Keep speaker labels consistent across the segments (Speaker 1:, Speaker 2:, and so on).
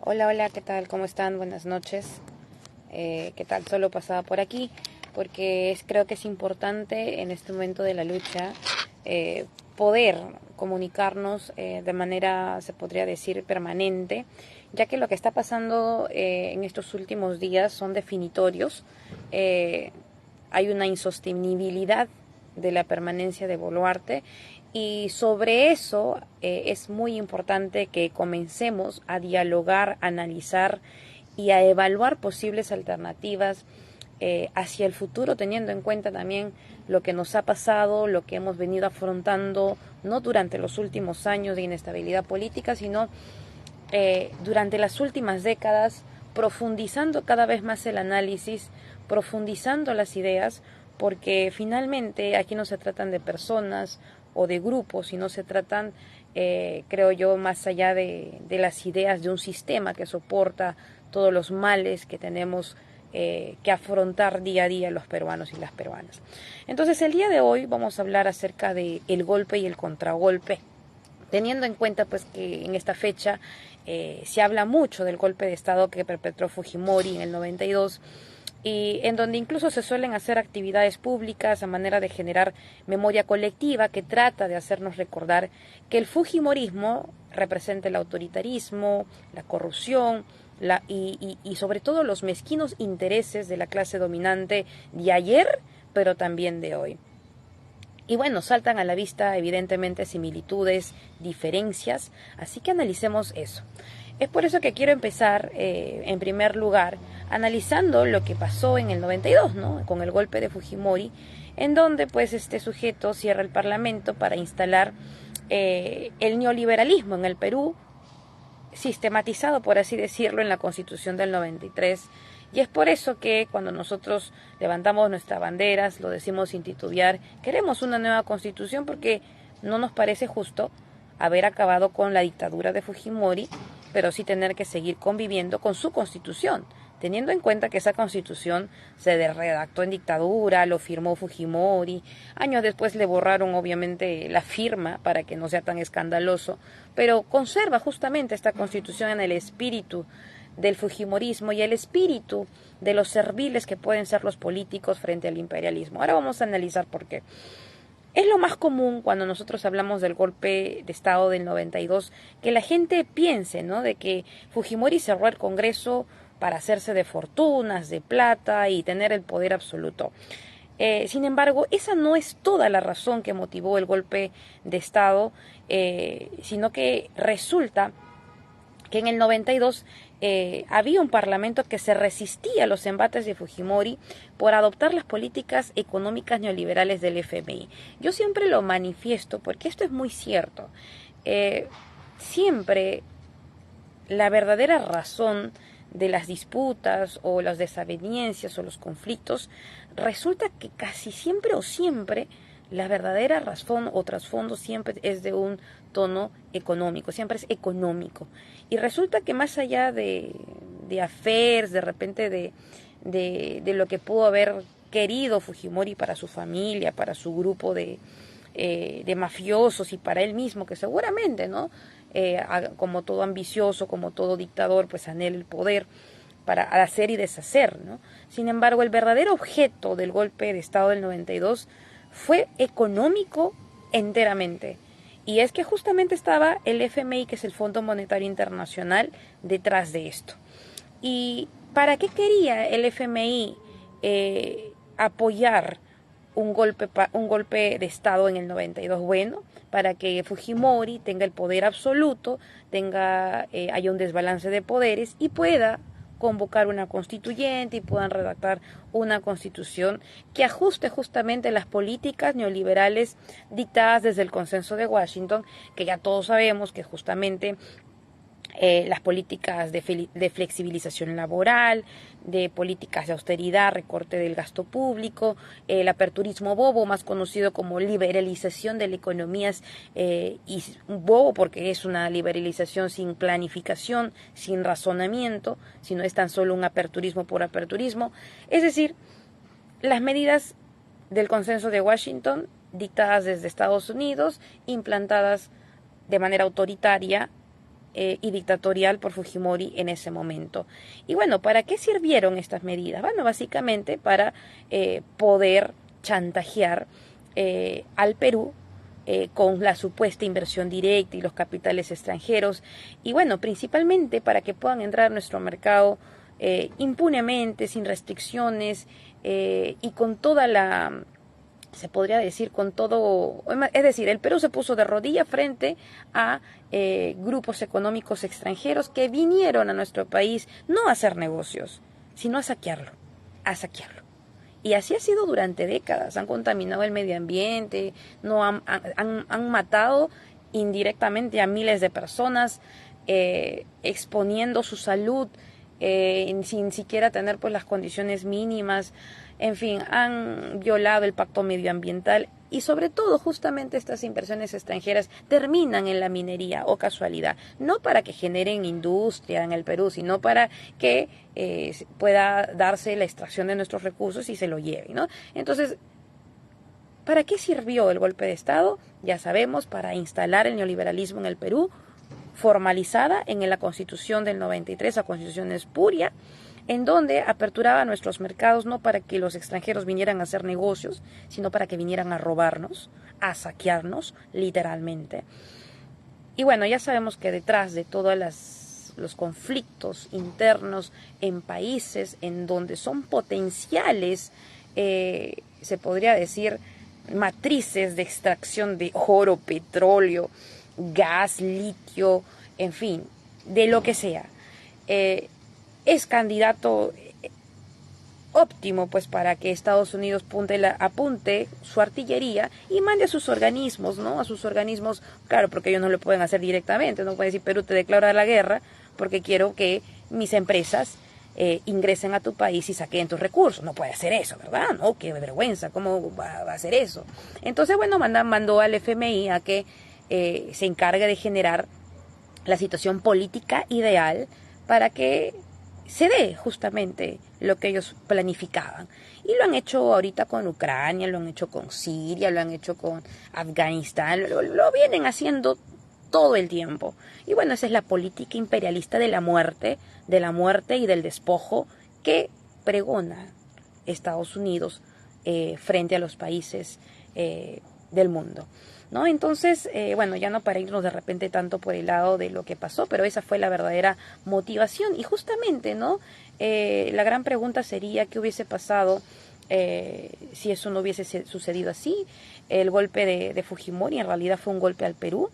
Speaker 1: Hola, hola, ¿qué tal? ¿Cómo están? Buenas noches. ¿Qué tal? Solo pasaba por aquí porque creo que es importante en este momento de la lucha poder comunicarnos de manera, se podría decir, permanente, ya que lo que está pasando en estos últimos días son definitorios. Eh, Hay una insostenibilidad de la permanencia de Boluarte y sobre eso es muy importante que comencemos a dialogar, a analizar y a evaluar posibles alternativas hacia el futuro, teniendo en cuenta también lo que nos ha pasado, lo que hemos venido afrontando, no durante los últimos años de inestabilidad política, sino durante las últimas décadas, profundizando cada vez más el análisis, profundizando las ideas, porque finalmente aquí no se tratan de personas o de grupos, sino se tratan, creo yo, más allá de las ideas de un sistema que soporta todos los males que tenemos que afrontar día a día los peruanos y las peruanas. Entonces, el día de hoy vamos a hablar acerca de el golpe y el contragolpe, teniendo en cuenta pues que en esta fecha se habla mucho del golpe de Estado que perpetró Fujimori en el 92 y en donde incluso se suelen hacer actividades públicas a manera de generar memoria colectiva que trata de hacernos recordar que el Fujimorismo representa el autoritarismo, la corrupción y sobre todo los mezquinos intereses de la clase dominante de ayer, pero también de hoy. Y bueno, saltan a la vista evidentemente similitudes, diferencias, así que analicemos eso. Es por eso que quiero empezar, en primer lugar, analizando lo que pasó en el 92, ¿no? Con el golpe de Fujimori, en donde pues este sujeto cierra el Parlamento para instalar el neoliberalismo en el Perú, sistematizado, por así decirlo, en la Constitución del 93. Y es por eso que cuando nosotros levantamos nuestras banderas, lo decimos sin titubear, queremos una nueva Constitución porque no nos parece justo haber acabado con la dictadura de Fujimori, pero sí tener que seguir conviviendo con su Constitución, teniendo en cuenta que esa Constitución se redactó en dictadura, lo firmó Fujimori, años después le borraron obviamente la firma para que no sea tan escandaloso, pero conserva justamente esta Constitución en el espíritu del fujimorismo y el espíritu de los serviles que pueden ser los políticos frente al imperialismo. Ahora vamos a analizar por qué. Es lo más común cuando nosotros hablamos del golpe de Estado del 92, que la gente piense, ¿no?, de que Fujimori cerró el Congreso para hacerse de fortunas, de plata y tener el poder absoluto. Sin embargo, esa no es toda la razón que motivó el golpe de Estado, sino que resulta que en el 92 había un parlamento que se resistía a los embates de Fujimori por adoptar las políticas económicas neoliberales del FMI. Yo siempre lo manifiesto porque esto es muy cierto. Siempre la verdadera razón de las disputas o las desavenencias o los conflictos, resulta que casi siempre o siempre la verdadera razón o trasfondo siempre es de un tono económico, siempre es económico. Y resulta que más allá de affairs, de repente de lo que pudo haber querido Fujimori para su familia, para su grupo de mafiosos y para él mismo, que seguramente, ¿no? Como todo ambicioso, como todo dictador, pues anhela el poder para hacer y deshacer, ¿no? Sin embargo, el verdadero objeto del golpe de Estado del 92 fue económico enteramente. Y es que justamente estaba el FMI, que es el Fondo Monetario Internacional, detrás de esto. ¿Y para qué quería el FMI apoyar un golpe de Estado en el 92? Bueno, para que Fujimori tenga el poder absoluto, haya un desbalance de poderes y pueda convocar una constituyente y puedan redactar una constitución que ajuste justamente las políticas neoliberales dictadas desde el consenso de Washington, que ya todos sabemos que justamente las políticas de flexibilización laboral, de políticas de austeridad, recorte del gasto público, el aperturismo bobo, más conocido como liberalización de la economía, y bobo porque es una liberalización sin planificación, sin razonamiento, sino es tan solo un aperturismo por aperturismo. Es decir, las medidas del consenso de Washington, dictadas desde Estados Unidos, implantadas de manera autoritaria y dictatorial por Fujimori en ese momento. Y bueno, ¿para qué sirvieron estas medidas? Bueno, básicamente para poder chantajear al Perú con la supuesta inversión directa y los capitales extranjeros, y bueno, principalmente para que puedan entrar a nuestro mercado impunemente, sin restricciones y con toda la, se podría decir, con todo, es decir, el Perú se puso de rodillas frente a grupos económicos extranjeros que vinieron a nuestro país no a hacer negocios, sino a saquearlo, a saquearlo. Y así ha sido durante décadas. Han contaminado el medio ambiente, no han matado indirectamente a miles de personas, exponiendo su salud sin siquiera tener pues las condiciones mínimas. En fin, han violado el pacto medioambiental y sobre todo justamente estas inversiones extranjeras terminan en la minería, o casualidad, no para que generen industria en el Perú, sino para que pueda darse la extracción de nuestros recursos y se lo lleven, ¿no? Entonces, ¿para qué sirvió el golpe de Estado? Ya sabemos, para instalar el neoliberalismo en el Perú, formalizada en la Constitución del 93, la Constitución espuria, en donde aperturaba nuestros mercados no para que los extranjeros vinieran a hacer negocios, sino para que vinieran a robarnos, a saquearnos, literalmente. Y bueno, ya sabemos que detrás de todos los conflictos internos en países en donde son potenciales, se podría decir, matrices de extracción de oro, petróleo, gas, litio, en fin, de lo que sea, es candidato óptimo pues para que Estados Unidos apunte su artillería y mande a sus organismos, ¿no? A sus organismos, claro, porque ellos no lo pueden hacer directamente, no pueden decir Perú te declara la guerra porque quiero que mis empresas ingresen a tu país y saquen tus recursos. No puede hacer eso, ¿verdad? No, qué vergüenza, ¿cómo va a hacer eso? Entonces, bueno, mandó al FMI a que se encargue de generar la situación política ideal para que se dé justamente lo que ellos planificaban. Y lo han hecho ahorita con Ucrania, lo han hecho con Siria, lo han hecho con Afganistán, lo vienen haciendo todo el tiempo. Y bueno, esa es la política imperialista de la muerte y del despojo que pregona Estados Unidos frente a los países del mundo, ¿no? Entonces, bueno, ya no para irnos de repente tanto por el lado de lo que pasó, pero esa fue la verdadera motivación. Y justamente, ¿no? La gran pregunta sería qué hubiese pasado si eso no hubiese sucedido así. El golpe de Fujimori en realidad fue un golpe al Perú,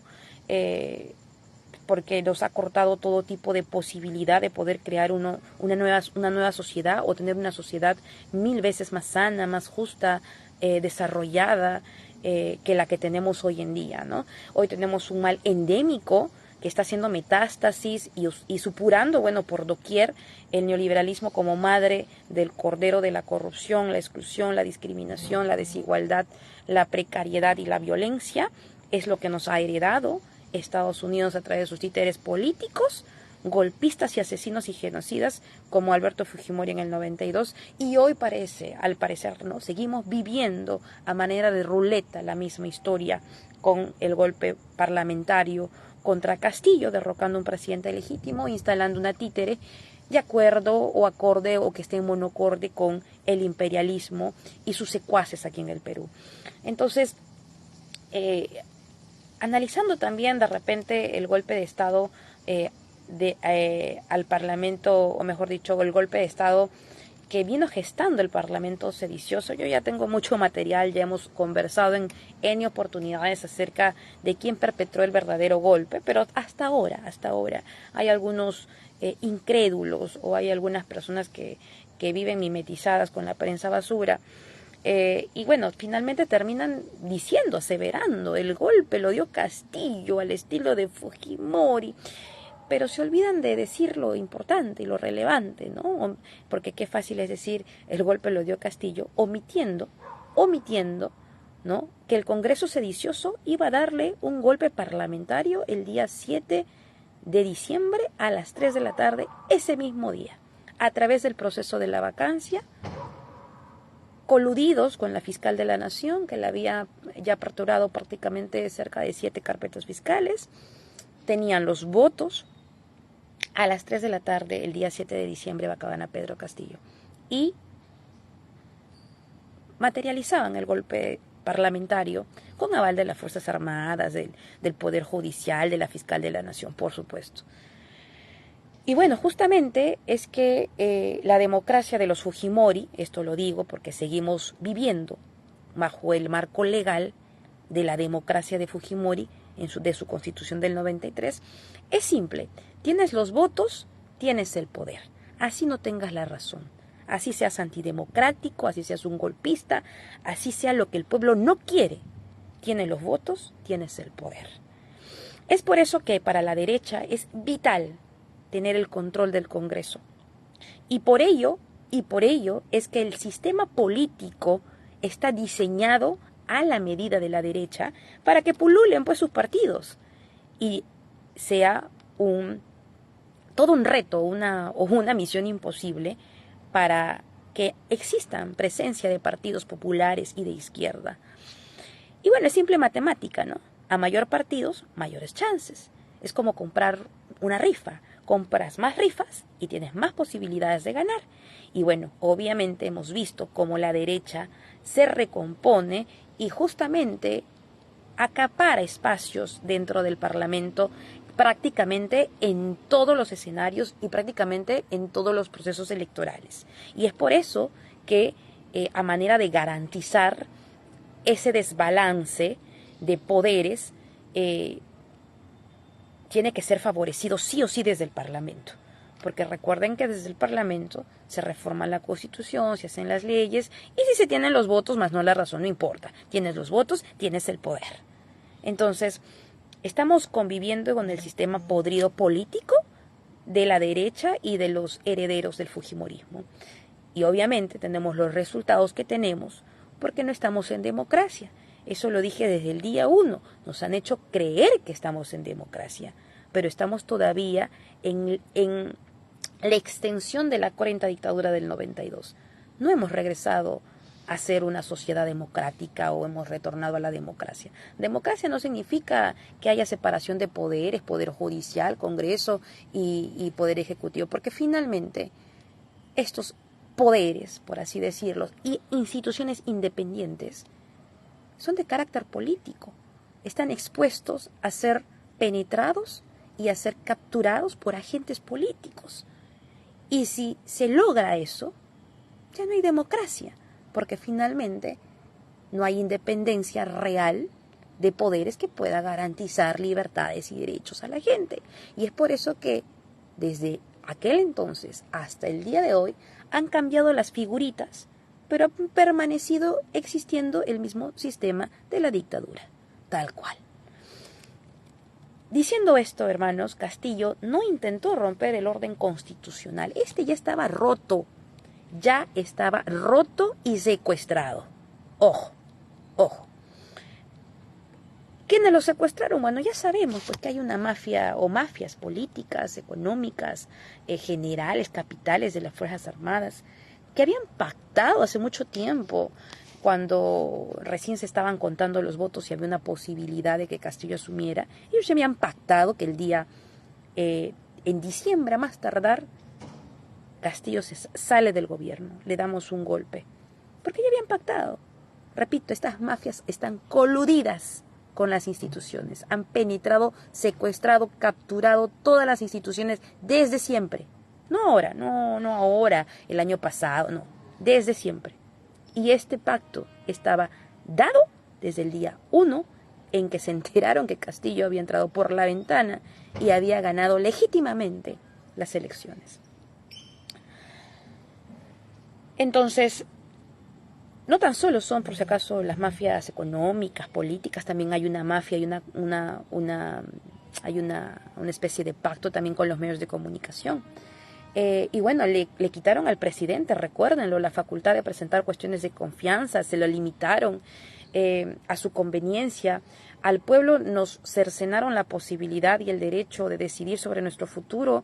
Speaker 1: porque nos ha cortado todo tipo de posibilidad de poder crear una nueva sociedad, o tener una sociedad 1000 veces más sana, más justa, desarrollada, que la que tenemos hoy en día, ¿no? Hoy tenemos un mal endémico que está haciendo metástasis y supurando, bueno, por doquier el neoliberalismo como madre del cordero de la corrupción, la exclusión, la discriminación, la desigualdad, la precariedad y la violencia. Es lo que nos ha heredado Estados Unidos a través de sus títeres políticos, golpistas y asesinos y genocidas como Alberto Fujimori en el 92, y hoy al parecer, ¿no? Seguimos viviendo a manera de ruleta la misma historia con el golpe parlamentario contra Castillo, derrocando a un presidente legítimo, instalando una títere de acuerdo o acorde o que esté en monocorde con el imperialismo y sus secuaces aquí en el Perú. Entonces, analizando también de repente el golpe de Estado al Parlamento, o mejor dicho, el golpe de Estado que vino gestando el Parlamento sedicioso. Yo ya tengo mucho material, ya hemos conversado en N oportunidades acerca de quién perpetró el verdadero golpe, pero hasta ahora hay algunos incrédulos, o hay algunas personas que viven mimetizadas con la prensa basura. Y bueno, finalmente terminan diciendo, aseverando, el golpe lo dio Castillo al estilo de Fujimori, pero se olvidan de decir lo importante y lo relevante, ¿no? Porque qué fácil es decir el golpe lo dio Castillo, omitiendo, ¿no? Que el Congreso sedicioso iba a darle un golpe parlamentario el día 7 de diciembre a las 3 de la tarde, ese mismo día, a través del proceso de la vacancia, coludidos con la fiscal de la Nación, que le había ya aperturado prácticamente cerca de 7 carpetas fiscales. Tenían los votos a las 3 de la tarde, el día 7 de diciembre, vacaban a Pedro Castillo. Y materializaban el golpe parlamentario con aval de las Fuerzas Armadas, del Poder Judicial, de la Fiscal de la Nación, por supuesto. Y bueno, justamente es que la democracia de los Fujimori, esto lo digo porque seguimos viviendo bajo el marco legal de la democracia de Fujimori, de su constitución del 93, es simple. Tienes los votos, tienes el poder. Así no tengas la razón. Así seas antidemocrático, así seas un golpista, así sea lo que el pueblo no quiere. Tienes los votos, tienes el poder. Es por eso que para la derecha es vital tener el control del Congreso. Y por ello es que el sistema político está diseñado a la medida de la derecha para que pululen pues sus partidos y sea todo un reto o una misión imposible para que existan presencia de partidos populares y de izquierda. Y bueno, es simple matemática, ¿no? A mayor partidos, mayores chances. Es como comprar una rifa. Compras más rifas y tienes más posibilidades de ganar. Y bueno, obviamente hemos visto cómo la derecha se recompone y justamente acapara espacios dentro del Parlamento prácticamente en todos los escenarios y prácticamente en todos los procesos electorales. Y es por eso que a manera de garantizar ese desbalance de poderes, tiene que ser favorecido sí o sí desde el Parlamento. Porque recuerden que desde el Parlamento se reforma la Constitución, se hacen las leyes, y si se tienen los votos, más no la razón, no importa. Tienes los votos, tienes el poder. Entonces, estamos conviviendo con el sistema podrido político de la derecha y de los herederos del fujimorismo. Y obviamente tenemos los resultados que tenemos porque no estamos en democracia. Eso lo dije desde el día 1. Nos han hecho creer que estamos en democracia, pero estamos todavía en la extensión de la cruenta dictadura del 92. No hemos regresado a ser una sociedad democrática o hemos retornado a la democracia. Democracia no significa que haya separación de poderes, poder judicial, Congreso y poder ejecutivo, porque finalmente estos poderes, por así decirlo, y instituciones independientes son de carácter político. Están expuestos a ser penetrados y a ser capturados por agentes políticos. Y si se logra eso, ya no hay democracia, porque finalmente no hay independencia real de poderes que pueda garantizar libertades y derechos a la gente. Y es por eso que desde aquel entonces hasta el día de hoy han cambiado las figuritas, pero ha permanecido existiendo el mismo sistema de la dictadura, tal cual. Diciendo esto, hermanos, Castillo no intentó romper el orden constitucional. Este ya estaba roto y secuestrado. Ojo, ojo. ¿Quiénes lo secuestraron? Bueno, ya sabemos pues, que hay una mafia o mafias políticas, económicas, generales, capitales de las Fuerzas Armadas, que habían pactado hace mucho tiempo, cuando recién se estaban contando los votos y había una posibilidad de que Castillo asumiera. Ellos ya habían pactado que el día, en diciembre a más tardar, Castillo sale del gobierno, le damos un golpe. Porque ya habían pactado. Repito, estas mafias están coludidas con las instituciones. Han penetrado, secuestrado, capturado todas las instituciones desde siempre. No ahora, no ahora, el año pasado, no, desde siempre. Y este pacto estaba dado desde el día 1 en que se enteraron que Castillo había entrado por la ventana y había ganado legítimamente las elecciones. Entonces, no tan solo son, por si acaso, las mafias económicas, políticas, también hay una mafia, hay una especie de pacto también con los medios de comunicación. Y bueno, le quitaron al presidente, recuérdenlo, la facultad de presentar cuestiones de confianza, se lo limitaron a su conveniencia. Al pueblo nos cercenaron la posibilidad y el derecho de decidir sobre nuestro futuro,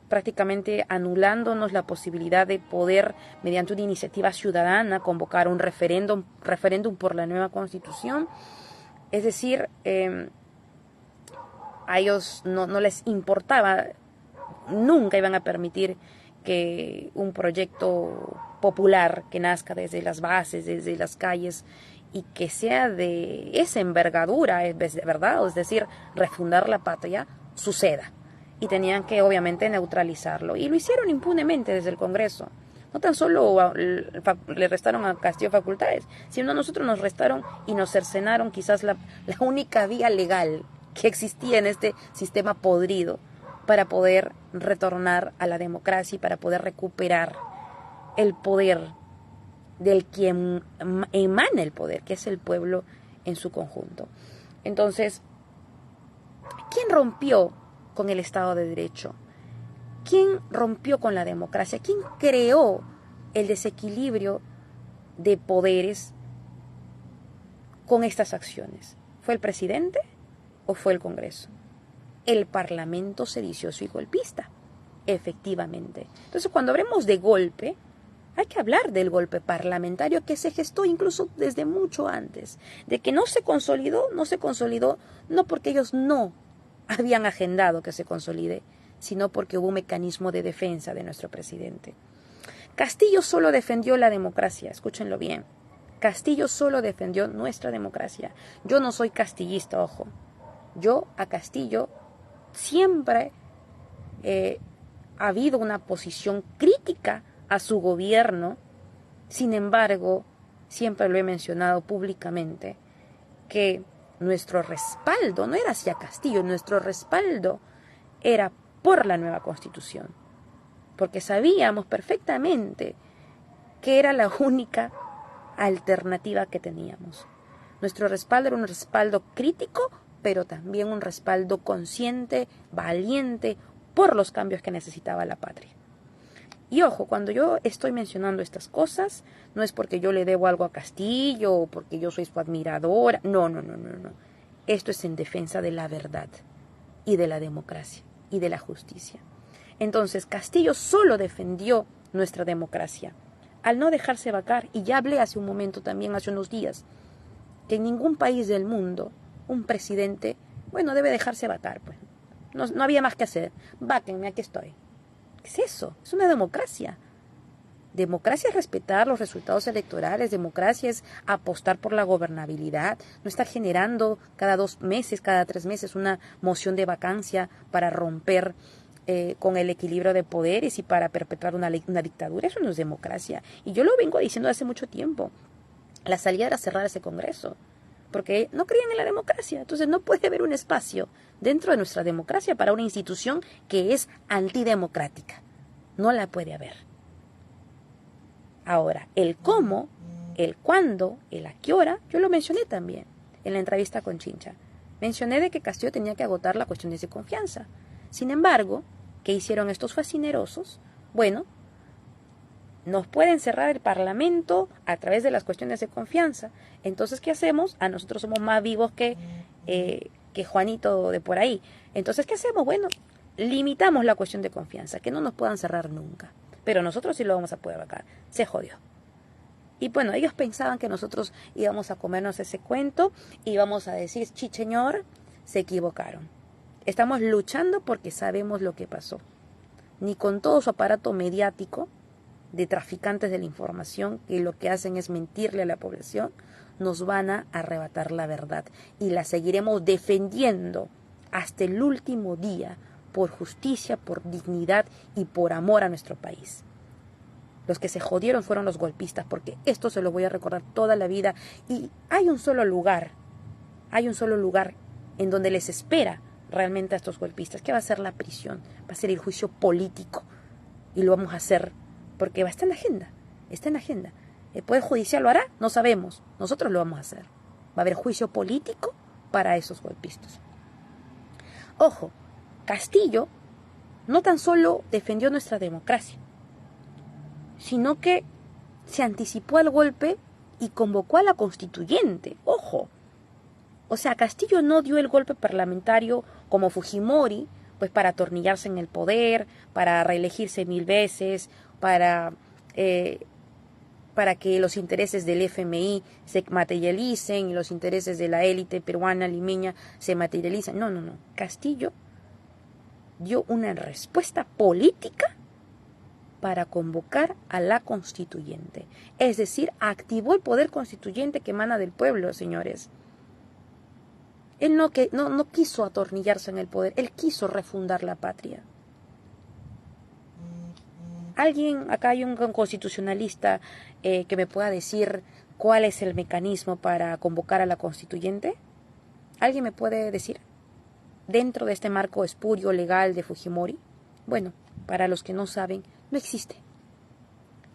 Speaker 1: prácticamente anulándonos la posibilidad de poder, mediante una iniciativa ciudadana, convocar un referéndum por la nueva Constitución. Es decir, a ellos no les importaba nunca iban a permitir que un proyecto popular que nazca desde las bases, desde las calles, y que sea de esa envergadura, ¿verdad? Es decir, refundar la patria, suceda. Y tenían que, obviamente, neutralizarlo. Y lo hicieron impunemente desde el Congreso. No tan solo le restaron a Castillo facultades, sino a nosotros nos restaron y nos cercenaron quizás la única vía legal que existía en este sistema podrido para poder retornar a la democracia y para poder recuperar el poder del quien emana el poder, que es el pueblo en su conjunto. Entonces, ¿quién rompió con el Estado de Derecho? ¿Quién rompió con la democracia? ¿Quién creó el desequilibrio de poderes con estas acciones? ¿Fue el presidente o fue el Congreso? El Parlamento sedicioso y golpista, efectivamente. Entonces, cuando hablemos de golpe, hay que hablar del golpe parlamentario que se gestó incluso desde mucho antes, de que no se consolidó no porque ellos no habían agendado que se consolide, sino porque hubo un mecanismo de defensa de nuestro presidente. Castillo solo defendió la democracia, escúchenlo bien. Castillo solo defendió nuestra democracia. Yo no soy castillista, ojo. Yo a Castillo siempre ha habido una posición crítica a su gobierno. Sin embargo, siempre lo he mencionado públicamente, que nuestro respaldo no era hacia Castillo, nuestro respaldo era por la nueva Constitución, porque sabíamos perfectamente que era la única alternativa que teníamos. Nuestro respaldo era un respaldo crítico, pero también un respaldo consciente, valiente, por los cambios que necesitaba la patria. Y ojo, cuando yo estoy mencionando estas cosas, no es porque yo le debo algo a Castillo o porque yo soy su admiradora. No. Esto es en defensa de la verdad y de la democracia y de la justicia. Entonces, Castillo solo defendió nuestra democracia al no dejarse vacar. Y ya hablé hace un momento también, hace unos días, que en ningún país del mundo un presidente, debe dejarse vacar. Pues. No había más que hacer. Váquenme, aquí estoy. ¿Qué es eso? Es una democracia. Democracia es respetar los resultados electorales, democracia es apostar por la gobernabilidad, no estar generando cada 2 meses, cada 3 meses una moción de vacancia para romper con el equilibrio de poderes y para perpetrar una dictadura. Eso no es democracia. Y yo lo vengo diciendo hace mucho tiempo. La salida era cerrar ese Congreso, porque no creían en la democracia. Entonces no puede haber un espacio dentro de nuestra democracia para una institución que es antidemocrática. No la puede haber. Ahora, el cómo, el cuándo, el a qué hora, yo lo mencioné también en la entrevista con Chincha. Mencioné de que Castillo tenía que agotar las cuestiones de confianza. Sin embargo, ¿qué hicieron estos fascinerosos? Nos pueden cerrar el Parlamento a través de las cuestiones de confianza. Entonces, ¿qué hacemos? Nosotros somos más vivos que Juanito de por ahí. Entonces, ¿qué hacemos? Limitamos la cuestión de confianza, que no nos puedan cerrar nunca. Pero nosotros sí lo vamos a poder vacar. Se jodió. Y ellos pensaban que nosotros íbamos a comernos ese cuento y íbamos a decir, señor, se equivocaron. Estamos luchando porque sabemos lo que pasó. Ni con todo su aparato mediático de traficantes de la información, que lo que hacen es mentirle a la población, nos van a arrebatar la verdad. Y la seguiremos defendiendo hasta el último día, por justicia, por dignidad y por amor a nuestro país. Los que se jodieron fueron los golpistas, porque esto se lo voy a recordar toda la vida. Y hay un solo lugar en donde les espera realmente a estos golpistas, que va a ser la prisión, va a ser el juicio político. Y lo vamos a hacer porque está en la agenda. ¿El Poder Judicial lo hará? No sabemos. Nosotros lo vamos a hacer. Va a haber juicio político para esos golpistas. Ojo, Castillo no tan solo defendió nuestra democracia, sino que se anticipó al golpe y convocó a la constituyente. Ojo. O sea, Castillo no dio el golpe parlamentario como Fujimori, pues para atornillarse en el poder, para reelegirse 1000 veces, para que los intereses del FMI se materialicen y los intereses de la élite peruana, limeña, se materialicen. No. Castillo dio una respuesta política para convocar a la constituyente. Es decir, activó el poder constituyente que emana del pueblo, señores. Él no quiso atornillarse en el poder, él quiso refundar la patria. Acá hay un constitucionalista que me pueda decir cuál es el mecanismo para convocar a la constituyente. ¿Alguien me puede decir? Dentro de este marco espurio legal de Fujimori. Bueno, para los que no saben, no existe.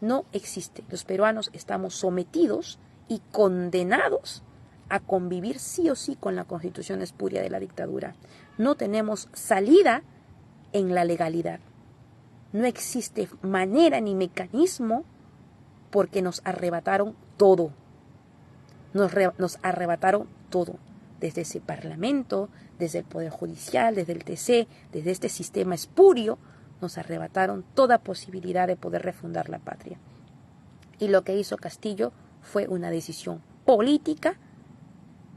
Speaker 1: No existe. Los peruanos estamos sometidos y condenados a convivir sí o sí con la constitución espuria de la dictadura. No tenemos salida en la legalidad. No existe manera ni mecanismo porque nos arrebataron todo. Nos arrebataron todo. Desde ese parlamento, desde el Poder Judicial, desde el TC, desde este sistema espurio, nos arrebataron toda posibilidad de poder refundar la patria. Y lo que hizo Castillo fue una decisión política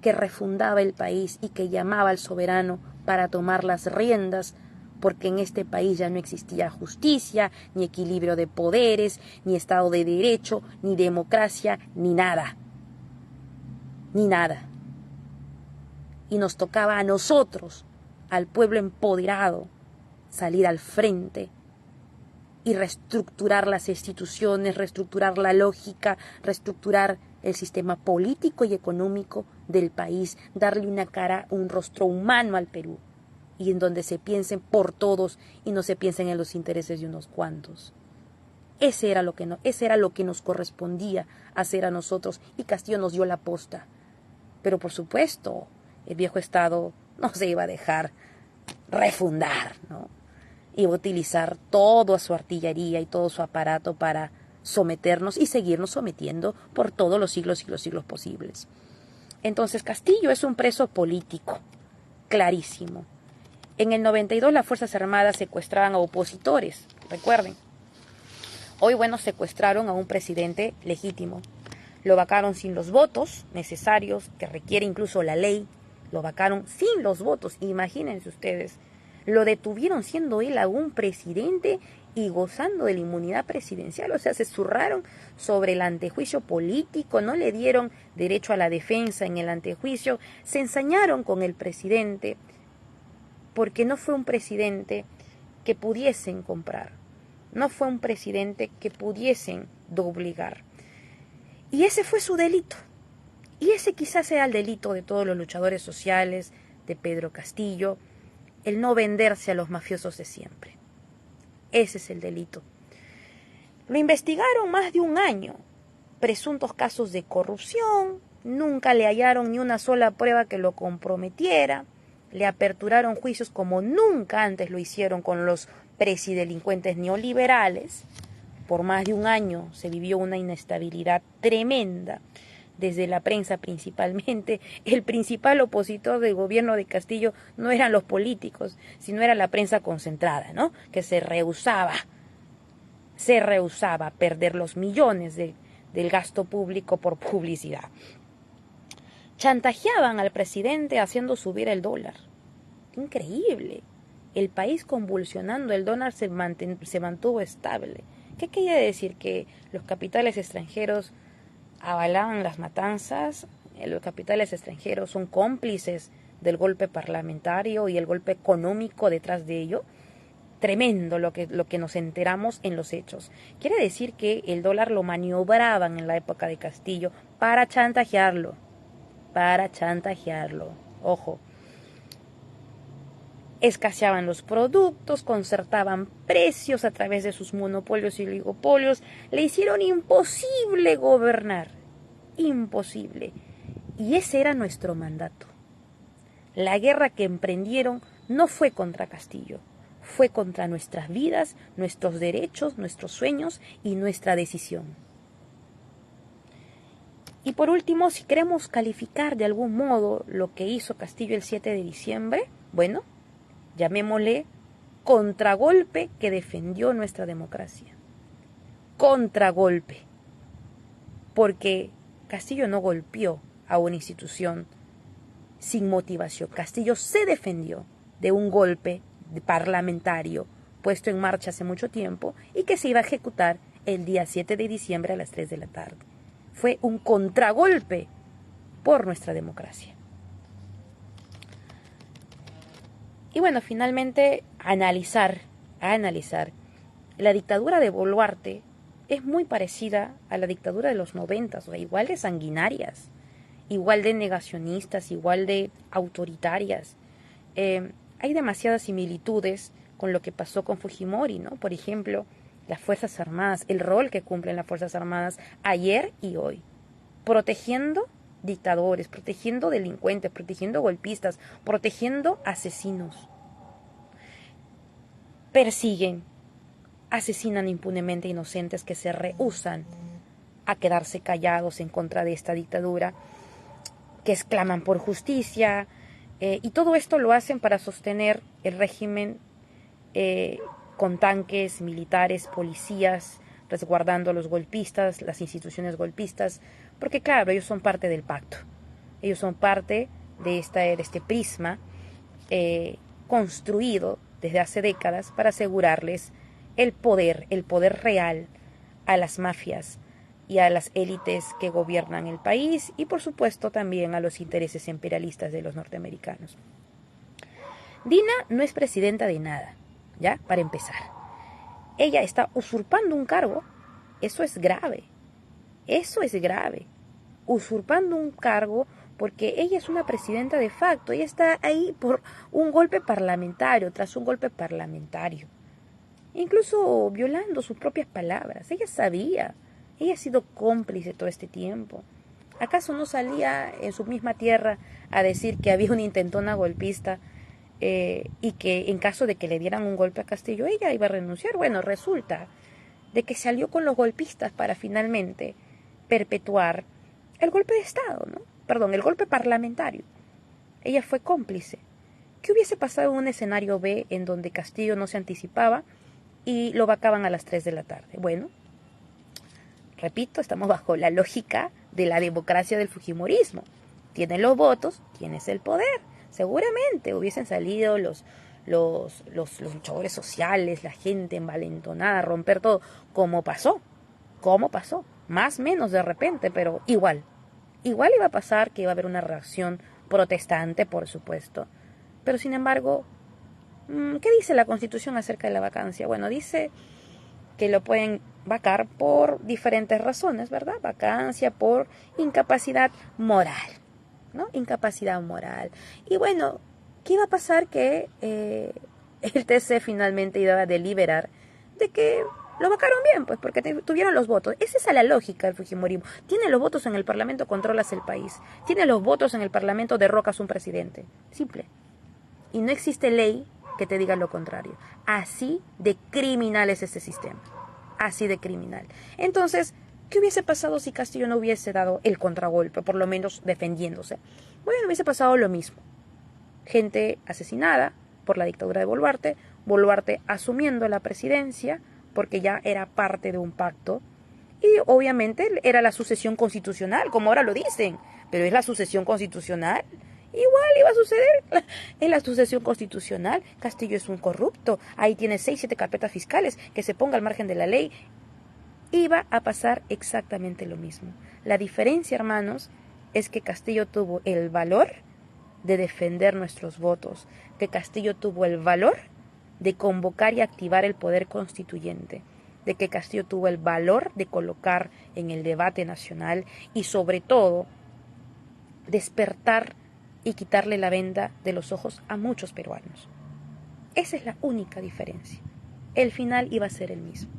Speaker 1: que refundaba el país y que llamaba al soberano para tomar las riendas, porque en este país ya no existía justicia, ni equilibrio de poderes, ni Estado de Derecho, ni democracia, ni nada. Ni nada. Y nos tocaba a nosotros, al pueblo empoderado, salir al frente y reestructurar las instituciones, reestructurar la lógica, reestructurar el sistema político y económico del país, darle una cara, un rostro humano al Perú, y en donde se piensen por todos y no se piensen en los intereses de unos cuantos. Ese era lo que nos correspondía hacer a nosotros, y Castillo nos dio la posta. Pero por supuesto, el viejo Estado no se iba a dejar refundar, ¿no? Iba a utilizar toda su artillería y todo su aparato para someternos y seguirnos sometiendo por todos los siglos y los siglos posibles. Entonces Castillo es un preso político, clarísimo. En el 92 las Fuerzas Armadas secuestraban a opositores, recuerden. Hoy, secuestraron a un presidente legítimo. Lo vacaron sin los votos necesarios, que requiere incluso la ley. Lo vacaron sin los votos, imagínense ustedes. Lo detuvieron siendo él aún presidente y gozando de la inmunidad presidencial. O sea, se zurraron sobre el antejuicio político, no le dieron derecho a la defensa en el antejuicio, se ensañaron con el presidente, porque no fue un presidente que pudiesen comprar, no fue un presidente que pudiesen doblegar. Y ese fue su delito. Y ese quizás sea el delito de todos los luchadores sociales, de Pedro Castillo, el no venderse a los mafiosos de siempre. Ese es el delito. Lo investigaron más de un año. Presuntos casos de corrupción, nunca le hallaron ni una sola prueba que lo comprometiera. Le aperturaron juicios como nunca antes lo hicieron con los presidelincuentes neoliberales. Por más de un año se vivió una inestabilidad tremenda. Desde la prensa principalmente, el principal opositor del gobierno de Castillo no eran los políticos, sino era la prensa concentrada, ¿no? Que se rehusaba a perder los millones del gasto público por publicidad. Chantajeaban al presidente haciendo subir el dólar. Increíble. El país convulsionando, el dólar se mantuvo estable. ¿Qué quería decir? Que los capitales extranjeros avalaban las matanzas, los capitales extranjeros son cómplices del golpe parlamentario y el golpe económico detrás de ello. Tremendo lo que nos enteramos en los hechos. Quiere decir que el dólar lo maniobraban en la época de Castillo para chantajearlo. Ojo. Escaseaban los productos, concertaban precios a través de sus monopolios y oligopolios, le hicieron imposible gobernar, imposible. Y ese era nuestro mandato. La guerra que emprendieron no fue contra Castillo, fue contra nuestras vidas, nuestros derechos, nuestros sueños y nuestra decisión. Y por último, si queremos calificar de algún modo lo que hizo Castillo el 7 de diciembre, bueno, llamémosle contragolpe que defendió nuestra democracia. Contragolpe. Porque Castillo no golpeó a una institución sin motivación. Castillo se defendió de un golpe parlamentario puesto en marcha hace mucho tiempo y que se iba a ejecutar el día 7 de diciembre a las 3 de la tarde. Fue un contragolpe por nuestra democracia. Y bueno, finalmente analizar, la dictadura de Boluarte es muy parecida a la dictadura de los 90, o sea, igual de sanguinarias, igual de negacionistas, igual de autoritarias. Hay demasiadas similitudes con lo que pasó con Fujimori, ¿no? Por ejemplo, las Fuerzas Armadas, el rol que cumplen las Fuerzas Armadas ayer y hoy, protegiendo dictadores, protegiendo delincuentes, protegiendo golpistas, protegiendo asesinos. Persiguen, asesinan impunemente inocentes que se rehúsan a quedarse callados en contra de esta dictadura, que exclaman por justicia, y todo esto lo hacen para sostener el régimen con tanques, militares, policías, resguardando a los golpistas, las instituciones golpistas, porque claro, ellos son parte del pacto, ellos son parte de este prisma construido desde hace décadas para asegurarles el poder real a las mafias y a las élites que gobiernan el país y por supuesto también a los intereses imperialistas de los norteamericanos. Dina no es presidenta de nada, ¿ya? Para empezar. Ella está usurpando un cargo, eso es grave, usurpando un cargo porque ella es una presidenta de facto, ella está ahí por un golpe parlamentario, tras un golpe parlamentario, incluso violando sus propias palabras. Ella sabía, ella ha sido cómplice todo este tiempo. ¿Acaso no salía en su misma tierra a decir que había una intentona golpista y que en caso de que le dieran un golpe a Castillo ella iba a renunciar? Bueno, resulta de que salió con los golpistas para finalmente perpetuar el golpe de Estado, ¿no? Perdón, el golpe parlamentario. Ella fue cómplice. ¿Qué hubiese pasado en un escenario B en donde Castillo no se anticipaba y lo vacaban a las 3 de la tarde? Bueno, repito, estamos bajo la lógica de la democracia del fujimorismo. Tienen los votos, tienes el poder. Seguramente hubiesen salido los luchadores sociales, la gente envalentonada, a romper todo, como pasó, más o menos de repente, pero igual iba a pasar, que iba a haber una reacción protestante, por supuesto. Pero sin embargo, ¿qué dice la Constitución acerca de la vacancia? Bueno, dice que lo pueden vacar por diferentes razones, ¿verdad? Vacancia por incapacidad moral, ¿no? Incapacidad moral. Y bueno, ¿qué iba a pasar? Que el TC finalmente iba a deliberar de que lo vacaron bien, pues, porque tuvieron los votos. Esa es la lógica del fujimorismo. Tiene los votos en el Parlamento, controlas el país. Tiene los votos en el Parlamento, derrocas un presidente. Simple. Y no existe ley que te diga lo contrario. Así de criminal es este sistema. Así de criminal. Entonces, ¿qué hubiese pasado si Castillo no hubiese dado el contragolpe, por lo menos defendiéndose? Bueno, hubiese pasado lo mismo. Gente asesinada por la dictadura de Boluarte, Boluarte asumiendo la presidencia, porque ya era parte de un pacto, y obviamente era la sucesión constitucional, como ahora lo dicen, pero es la sucesión constitucional. Igual iba a suceder en la sucesión constitucional. Castillo es un corrupto, ahí tiene 6, 7 carpetas fiscales, que se ponga al margen de la ley. Iba a pasar exactamente lo mismo. La diferencia, hermanos, es que Castillo tuvo el valor de defender nuestros votos, que Castillo tuvo el valor de convocar y activar el poder constituyente, de que Castillo tuvo el valor de colocar en el debate nacional y sobre todo despertar y quitarle la venda de los ojos a muchos peruanos. Esa es la única diferencia. El final iba a ser el mismo.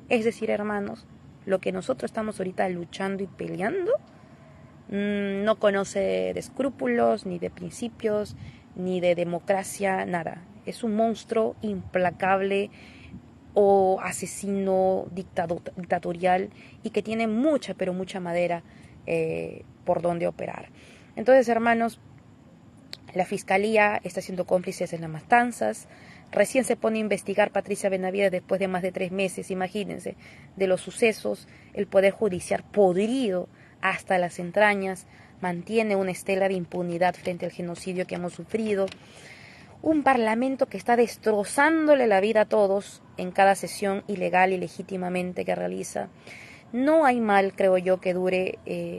Speaker 1: Es decir, hermanos, lo que nosotros estamos ahorita luchando y peleando no conoce de escrúpulos, ni de principios, ni de democracia, nada. Es un monstruo implacable o asesino dictatorial y que tiene mucha, pero mucha madera por donde operar. Entonces, hermanos, la Fiscalía está siendo cómplices en las matanzas. Recién se pone a investigar Patricia Benavides después de más de 3 meses, imagínense, de los sucesos. El Poder Judicial podrido hasta las entrañas mantiene una estela de impunidad frente al genocidio que hemos sufrido. un parlamento que está destrozándole la vida a todos en cada sesión ilegal y legítimamente que realiza. No hay mal, creo yo, que dure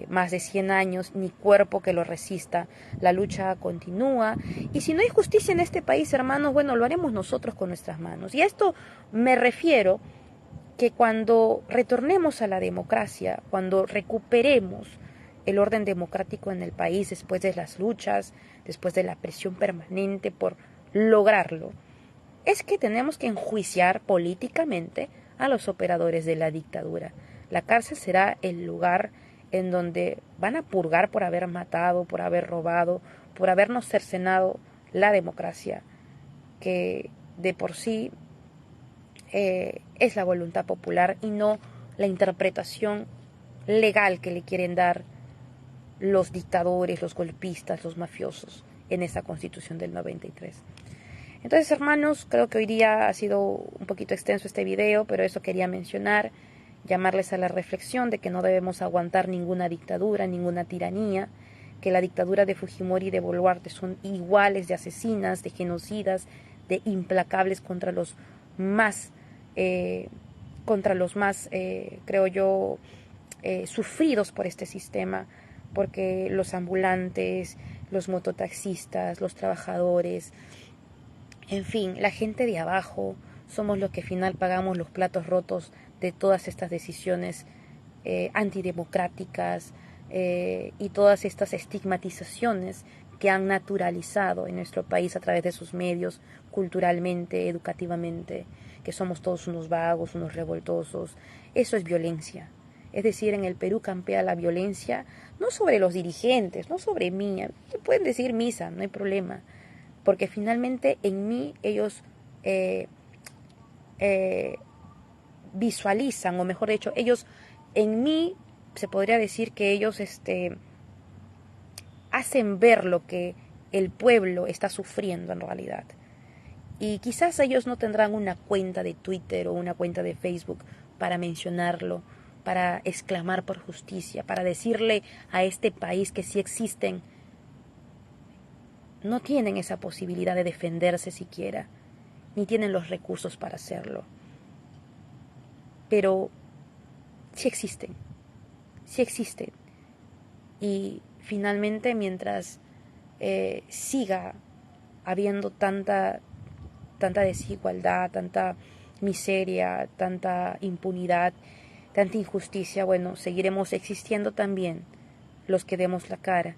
Speaker 1: más de 100 años, ni cuerpo que lo resista. La lucha continúa. Y si no hay justicia en este país, hermanos, bueno, lo haremos nosotros con nuestras manos. Y a esto me refiero que cuando retornemos a la democracia, cuando recuperemos el orden democrático en el país después de las luchas, después de la presión permanente por lograrlo, es que tenemos que enjuiciar políticamente a los operadores de la dictadura. La cárcel será el lugar en donde van a purgar por haber matado, por haber robado, por habernos cercenado la democracia, que de por sí es la voluntad popular y no la interpretación legal que le quieren dar los dictadores, los golpistas, los mafiosos en esa Constitución del 93. Entonces, hermanos, creo que hoy día ha sido un poquito extenso este video, pero eso quería mencionar, llamarles a la reflexión de que no debemos aguantar ninguna dictadura, ninguna tiranía, que la dictadura de Fujimori y de Boluarte son iguales de asesinas, de genocidas, de implacables contra los más, creo yo, sufridos por este sistema, porque los ambulantes, los mototaxistas, los trabajadores, en fin, la gente de abajo, somos los que al final pagamos los platos rotos de todas estas decisiones antidemocráticas y todas estas estigmatizaciones que han naturalizado en nuestro país a través de sus medios, culturalmente, educativamente, que somos todos unos vagos, unos revoltosos. Eso es violencia. Es decir, en el Perú campea la violencia, no sobre los dirigentes, no sobre mí. Pueden decir misa, no hay problema, porque finalmente en mí ellos visualizan, o mejor dicho, ellos en mí se podría decir que ellos hacen ver lo que el pueblo está sufriendo en realidad. Y quizás ellos no tendrán una cuenta de Twitter o una cuenta de Facebook para mencionarlo, para exclamar por justicia, para decirle a este país que sí existen. No tienen esa posibilidad de defenderse siquiera, ni tienen los recursos para hacerlo. Pero sí existen, sí existen. Y finalmente, mientras siga habiendo tanta desigualdad, tanta miseria, tanta impunidad, tanta injusticia, bueno, seguiremos existiendo también los que demos la cara,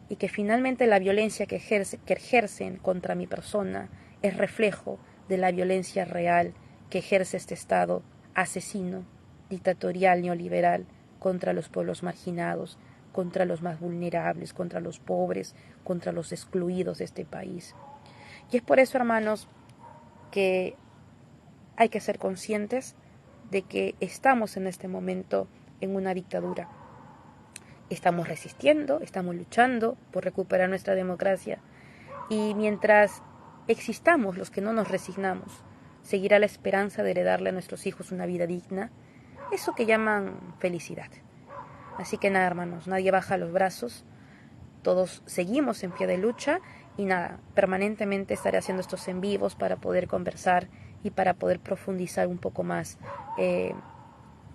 Speaker 1: y que finalmente la violencia que ejercen contra mi persona es reflejo de la violencia real que ejerce este Estado asesino, dictatorial, neoliberal, contra los pueblos marginados, contra los más vulnerables, contra los pobres, contra los excluidos de este país. Y es por eso, hermanos, que hay que ser conscientes de que estamos en este momento en una dictadura. Estamos resistiendo, estamos luchando por recuperar nuestra democracia, y mientras existamos los que no nos resignamos, seguirá la esperanza de heredarle a nuestros hijos una vida digna, eso que llaman felicidad. Así que nada, hermanos, nadie baja los brazos, todos seguimos en pie de lucha, y nada, permanentemente estaré haciendo estos en vivos para poder conversar y para poder profundizar un poco más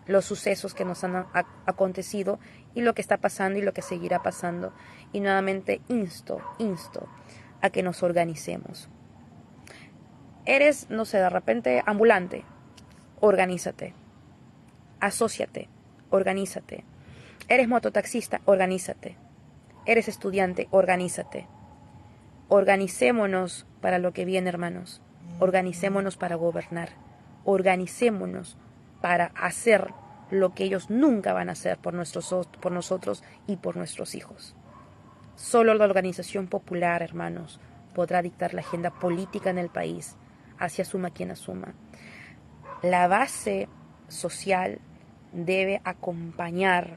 Speaker 1: los sucesos que nos han acontecido y lo que está pasando y lo que seguirá pasando. Y nuevamente insto a que nos organicemos. Eres, no sé, de repente ambulante, organízate. Asóciate, organízate. Eres mototaxista, organízate. Eres estudiante, organízate. Organicémonos para lo que viene, hermanos. Organicémonos para gobernar. Organicémonos para hacer lo que ellos nunca van a hacer por nosotros y por nuestros hijos. Solo la organización popular, hermanos, podrá dictar la agenda política en el país, así asuma quien asuma. La base social debe acompañar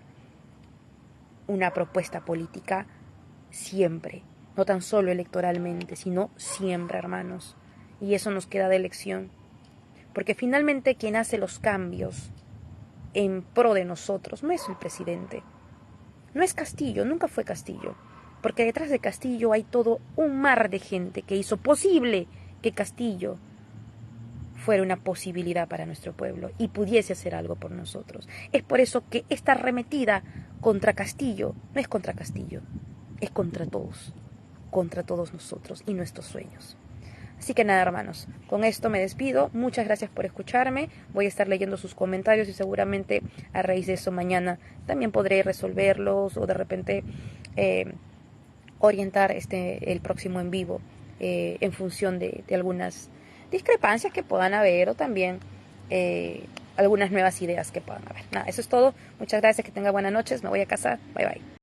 Speaker 1: una propuesta política siempre, no tan solo electoralmente, sino siempre, hermanos. Y eso nos queda de lección, porque finalmente quien hace los cambios en pro de nosotros no es el presidente, no es Castillo, nunca fue Castillo. porque detrás de Castillo hay todo un mar de gente que hizo posible que Castillo fuera una posibilidad para nuestro pueblo y pudiese hacer algo por nosotros. Es por eso que esta arremetida contra Castillo no es contra Castillo, es contra todos nosotros y nuestros sueños. Así que nada, hermanos, con esto me despido. Muchas gracias por escucharme. Voy a estar leyendo sus comentarios y seguramente a raíz de eso mañana también podré resolverlos o de repente orientar el próximo en vivo en función de algunas discrepancias que puedan haber o también algunas nuevas ideas que puedan haber. Nada, eso es todo. Muchas gracias, que tenga buenas noches. Me voy a casar. Bye bye.